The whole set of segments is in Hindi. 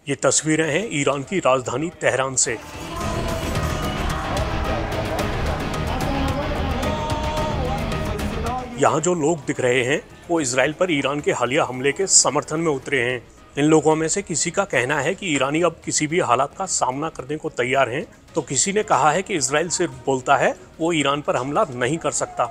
ये तस्वीरें हैं ईरान की राजधानी तेहरान से। यहाँ जो लोग दिख रहे हैं वो इजराइल पर ईरान के हालिया हमले के समर्थन में उतरे हैं। इन लोगों में से किसी का कहना है कि ईरानी अब किसी भी हालात का सामना करने को तैयार हैं, तो किसी ने कहा है कि इजराइल सिर्फ बोलता है, वो ईरान पर हमला नहीं कर सकता।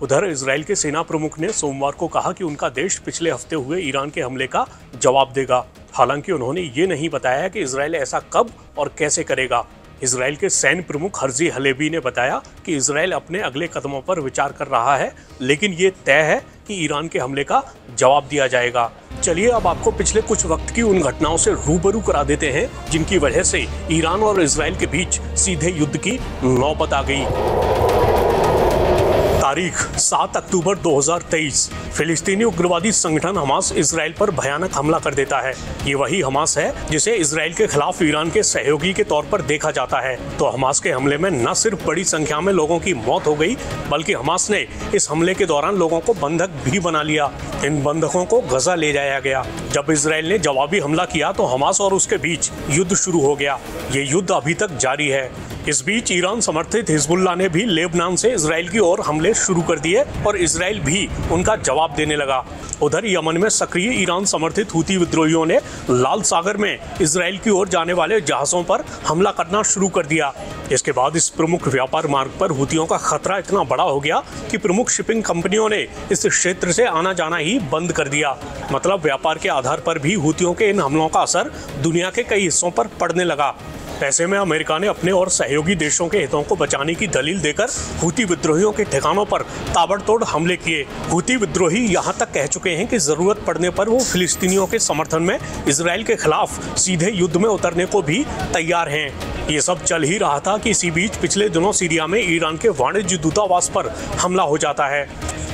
उधर इजराइल के सेना प्रमुख ने सोमवार को कहा कि उनका देश पिछले हफ्ते हुए ईरान के हमले का जवाब देगा। हालांकि उन्होंने ये नहीं बताया कि इजराइल ऐसा कब और कैसे करेगा। इजराइल के सैन्य प्रमुख हर्जी हलेवी ने बताया कि इजराइल अपने अगले कदमों पर विचार कर रहा है, लेकिन ये तय है कि ईरान के हमले का जवाब दिया जाएगा। चलिए अब आपको पिछले कुछ वक्त की उन घटनाओं से रूबरू करा देते हैं जिनकी वजह से ईरान और इजराइल के बीच सीधे युद्ध की नौबत आ गई। तारीख 7 अक्टूबर 2023 फिलिस्तीनी उग्रवादी संगठन हमास इजराइल पर भयानक हमला कर देता है। ये वही हमास है जिसे इजराइल के खिलाफ ईरान के सहयोगी के तौर पर देखा जाता है। तो हमास के हमले में न सिर्फ बड़ी संख्या में लोगों की मौत हो गई, बल्कि हमास ने इस हमले के दौरान लोगों को बंधक भी बना लिया। इन बंधकों को गजा ले जाया गया। जब इजराइल ने जवाबी हमला किया तो हमास और उसके बीच युद्ध शुरू हो गया। ये युद्ध अभी तक जारी है। इस बीच ईरान समर्थित हिजबुल्लाह ने भी लेबनान से इजराइल की ओर हमले शुरू कर दिए और इजराइल भी उनका जवाब देने लगा। उधर यमन में सक्रिय ईरान समर्थित हूती विद्रोहियों ने लाल सागर में इजराइल की ओर जाने वाले जहाजों पर हमला करना शुरू कर दिया। इसके बाद इस प्रमुख व्यापार मार्ग पर हूतियों का खतरा इतना बड़ा हो गया कि प्रमुख शिपिंग कंपनियों ने इस क्षेत्र से आना जाना ही बंद कर दिया। मतलब व्यापार के आधार पर भी हूतियों के इन हमलों का असर दुनिया के कई हिस्सों पर पड़ने लगा। ऐसे में अमेरिका ने अपने और सहयोगी देशों के हितों को बचाने की दलील देकर हूती विद्रोहियों के ठिकानों पर ताबड़तोड़ हमले किए। हूती विद्रोही यहाँ तक कह चुके हैं कि जरूरत पड़ने पर वो फिलिस्तीनियों के समर्थन में इजराइल के खिलाफ सीधे युद्ध में उतरने को भी तैयार हैं। ये सब चल ही रहा था कि इसी बीच पिछले दिनों सीरिया में ईरान के वाणिज्य दूतावास पर हमला हो जाता है।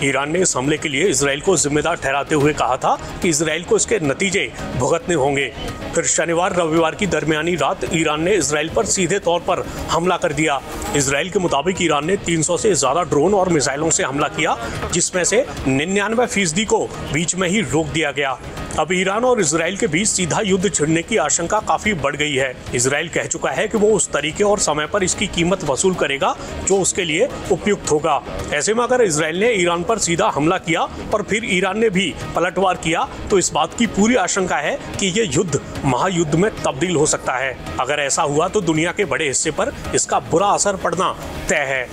ईरान ने इस हमले के लिए इजराइल को जिम्मेदार ठहराते हुए कहा था कि इजराइल को इसके नतीजे भुगतने होंगे। फिर शनिवार रविवार की दरमियानी रात ईरान ने इजराइल पर सीधे तौर पर हमला कर दिया। इजराइल के मुताबिक ईरान ने 300 से ज़्यादा ड्रोन और मिसाइलों से हमला किया, जिसमें से 99% को बीच में ही रोक दिया गया। अब ईरान और इजराइल के बीच सीधा युद्ध छिड़ने की आशंका काफी बढ़ गई है। इजराइल कह चुका है कि वो उस तरीके और समय पर इसकी कीमत वसूल करेगा जो उसके लिए उपयुक्त होगा। ऐसे में अगर इजराइल ने ईरान पर सीधा हमला किया और फिर ईरान ने भी पलटवार किया तो इस बात की पूरी आशंका है कि ये युद्ध महायुद्ध में तब्दील हो सकता है। अगर ऐसा हुआ तो दुनिया के बड़े हिस्से पर इसका बुरा असर पड़ना तय है।